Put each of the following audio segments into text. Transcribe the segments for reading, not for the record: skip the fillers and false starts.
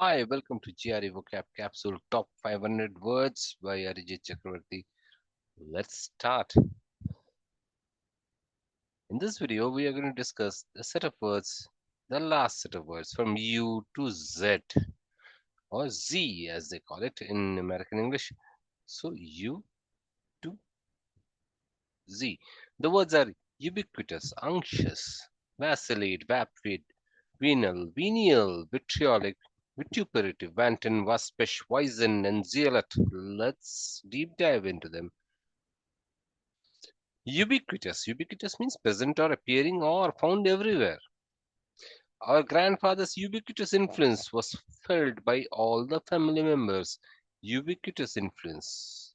Hi, welcome to GRE Vocab Capsule Top 500 Words by Arijit Chakravarti. Let's start. In this video, we are going to discuss the set of words, the last set of words from U to Z or Z as they call it in American English. So U to Z. The words are ubiquitous, unctuous, vacillate, vapid, venal, venial, vitriolic, vituperative, wanton, waspish, wizen, and zealot. Let's deep dive into them. Ubiquitous. Ubiquitous means present or appearing or found everywhere. Our grandfather's ubiquitous influence was felt by all the family members. Ubiquitous influence.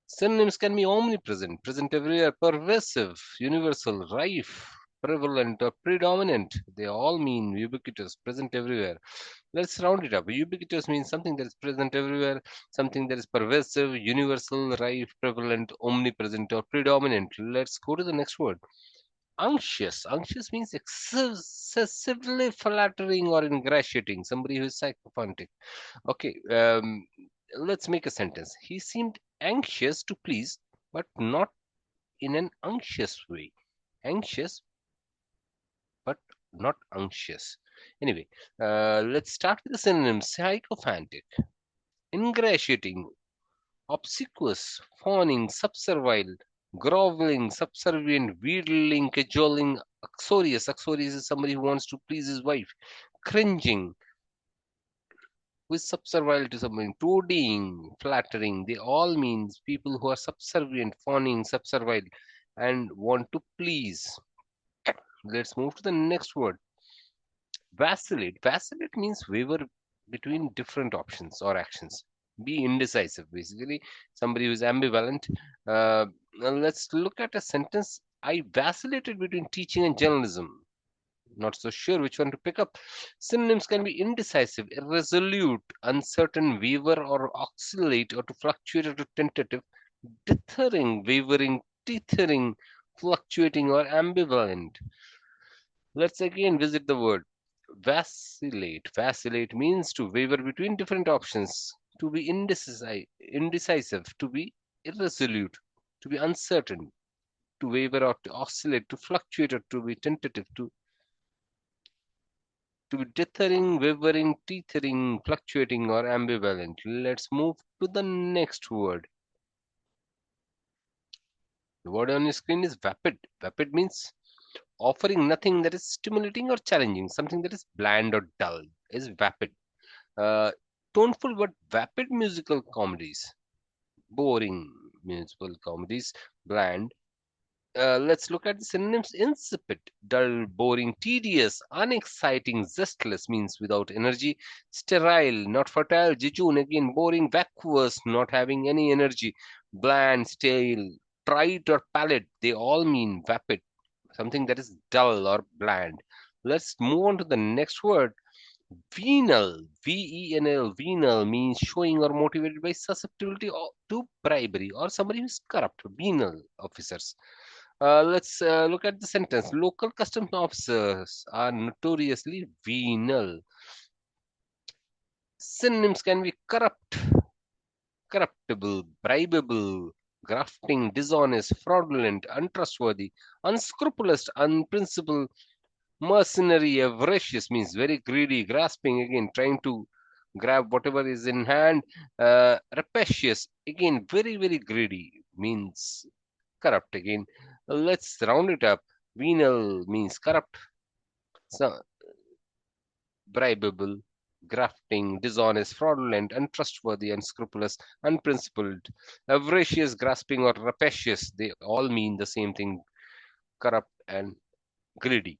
Synonyms can be omnipresent, present everywhere, pervasive, universal, rife, prevalent, or predominant. They all mean ubiquitous, present everywhere. Let's round it up. Ubiquitous means something that is present everywhere, something that is pervasive, universal, rife, prevalent, omnipresent, or predominant. Let's go to the next word. Unctuous. Unctuous means excessively flattering or ingratiating. Somebody who is sycophantic. Okay, let's make a sentence. He seemed anxious to please, but not in an anxious way. Anxious, but not anxious. Anyway, let's start with the synonyms. Sycophantic, ingratiating, obsequious, fawning, subservile, groveling, subservient, wheedling, cajoling, uxorious. Uxorious is somebody who wants to please his wife. Cringing, who is subservient to something, toadying, flattering. They all mean people who are subservient, fawning, subservient, and want to please. Let's move to the next word. Vacillate. Vacillate means waver between different options or actions. Be indecisive, basically. Somebody who is ambivalent. Now let's look at a sentence. I vacillated between teaching and journalism. Not so sure which one to pick up. Synonyms can be indecisive, irresolute, uncertain, waver, or oscillate, or to fluctuate, or to tentative, dithering, wavering, tethering, fluctuating, or ambivalent. Let's again visit the word vacillate. Vacillate means to waver between different options, to be indecisive, to be irresolute, to be uncertain, to waver or to oscillate, to fluctuate or to be tentative, to be dithering, wavering, tethering, fluctuating, or ambivalent. Let's move to the next word. The word on your screen is vapid. Vapid means offering nothing that is stimulating or challenging, something that is bland or dull is vapid. Uh, Toneful but vapid musical comedies, boring musical comedies, bland. Let's look at the synonyms. Insipid, dull, boring, tedious, unexciting, zestless means without energy. Sterile, not fertile, jejune, again boring, vacuous, not having any energy. Bland, stale, trite or pallid, they all mean vapid, something that is dull or bland. Let's move on to the next word. Venal, venal, venal means showing or motivated by susceptibility to bribery or somebody who's corrupt. Venal officers. Let's look at the sentence. Local customs officers are notoriously venal. Synonyms can be corrupt, corruptible, bribable, grafting, dishonest, fraudulent, untrustworthy, unscrupulous, unprincipled, mercenary, avaricious means very greedy, grasping, again, trying to grab whatever is in hand. Rapacious, again, very, very greedy means corrupt again. Let's round it up. Venal means corrupt, so, bribable, grafting, dishonest, fraudulent, untrustworthy, unscrupulous, unprincipled, avaricious, grasping, or rapacious. They all mean the same thing, corrupt and greedy.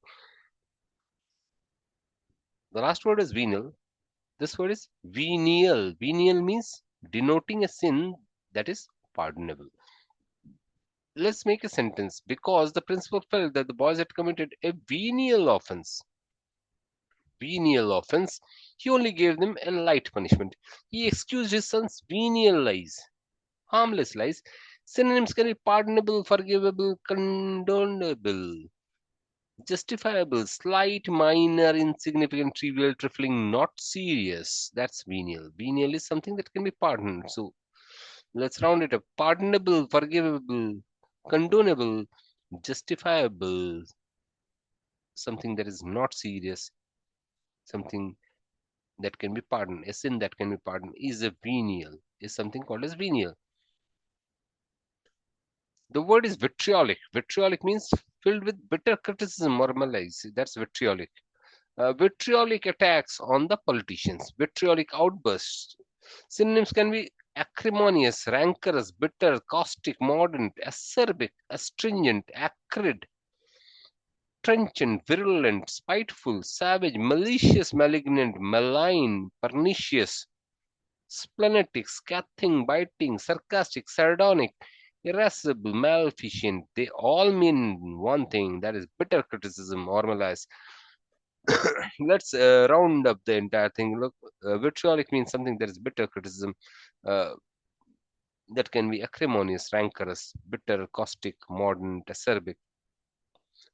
The last word is venal. This word is venial. Venial means denoting a sin that is pardonable. Let's make a sentence. Because the principal felt that the boys had committed a venial offense, he only gave them a light punishment. He excused his son's venial lies, harmless lies. Synonyms can be pardonable, forgivable, condonable. Justifiable, slight, minor, insignificant, trivial, trifling, not serious. That's venial. Venial is something that can be pardoned. So let's round it up. Pardonable, forgivable, condonable, justifiable, something that is not serious, something that can be pardoned. A sin that can be pardoned is a venial, is something called as venial. The word is vitriolic. Vitriolic means filled with bitter criticism or malice. That's vitriolic. Vitriolic attacks on the politicians, vitriolic outbursts. Synonyms can be acrimonious, rancorous, bitter, caustic, mordant, acerbic, astringent, acrid, trenchant, virulent, spiteful, savage, malicious, malignant, malign, pernicious, splenetic, scathing, biting, sarcastic, sardonic, irascible, maleficent. They all mean one thing, that is bitter criticism or malice. Let's round up the entire thing. Look, vitriolic means something that is bitter criticism, uh, that can be acrimonious, rancorous, bitter, caustic, mordant, acerbic,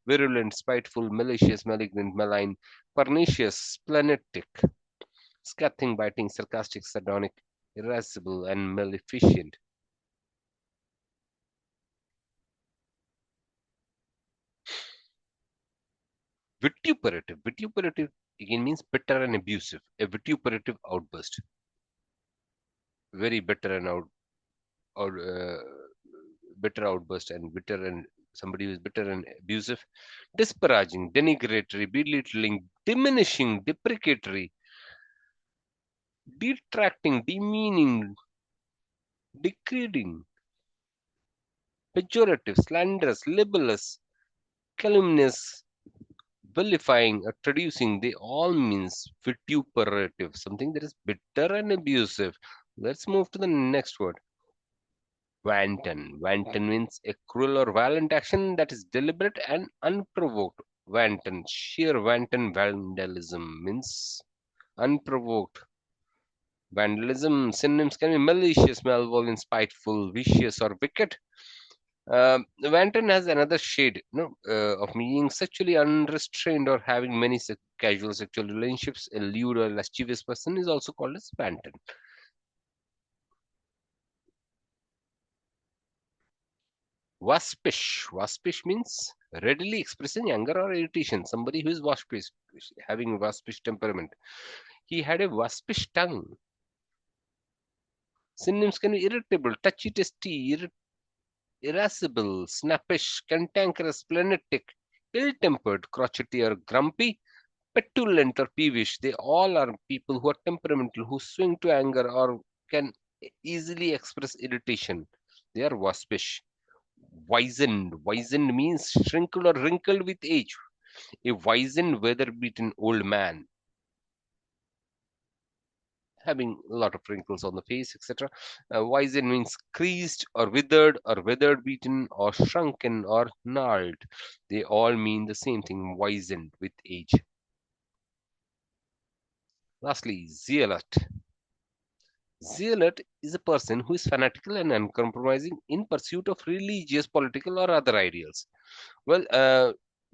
virulent, spiteful, malicious, malignant, malign, pernicious, splenetic, scathing, biting, sarcastic, sardonic, irascible, and maleficent. Vituperative. Vituperative again means bitter and abusive. A vituperative outburst. Very bitter and or bitter outburst and bitter and somebody who is bitter and abusive. Disparaging, denigratory, belittling, diminishing, deprecatory, detracting, demeaning, degrading, pejorative, slanderous, libelous, calumnious, vilifying, or traducing. They all means vituperative, something that is bitter and abusive. Let's move to the next word. Wanton. Wanton means a cruel or violent action that is deliberate and unprovoked. Wanton. Sheer wanton vandalism means unprovoked vandalism. Synonyms can be malicious, malevolent, spiteful, vicious, or wicked. Wanton has another shade, of meaning sexually unrestrained or having many casual sexual relationships. A lewd or lascivious person is also called as wanton. Waspish. Waspish means readily expressing anger or irritation. Somebody who is waspish, having waspish temperament. He had a waspish tongue. Synonyms can be irritable, touchy testy, irascible, snappish, cantankerous, splenetic, ill-tempered, crotchety or grumpy, petulant or peevish. They all are people who are temperamental, who swing to anger or can easily express irritation. They are waspish. Wizened. Wizened means shrinkled or wrinkled with age. A wizened, weather-beaten old man, having a lot of wrinkles on the face, etc. Wizened means creased or weathered beaten or shrunken or gnarled. They all mean the same thing, wizened with age. Lastly, zealot. Zealot is a person who is fanatical and uncompromising in pursuit of religious, political, or other ideals. Well,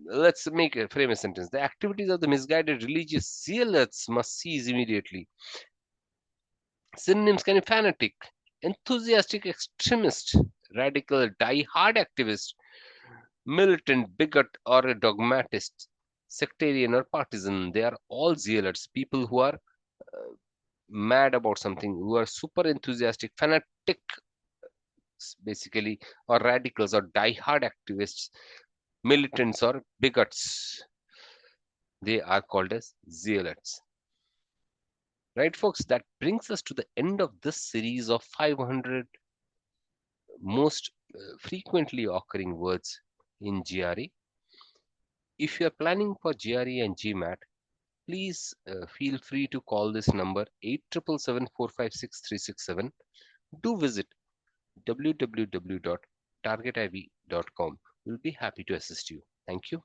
let's frame a sentence. The activities of the misguided religious zealots must cease immediately. Synonyms can be fanatic, enthusiastic extremist, radical, die-hard activist, militant, bigot, or a dogmatist, sectarian, or partisan. They are all zealots, people who are mad about something, who are super enthusiastic, fanatic, basically, or radicals, or die-hard activists, militants, or bigots. They are called as zealots. Right, folks, that brings us to the end of this series of 500 most frequently occurring words in GRE. If you are planning for GRE and GMAT, please feel free to call this number 8777456367. Do visit www.targetiv.com. We'll be happy to assist you. Thank you.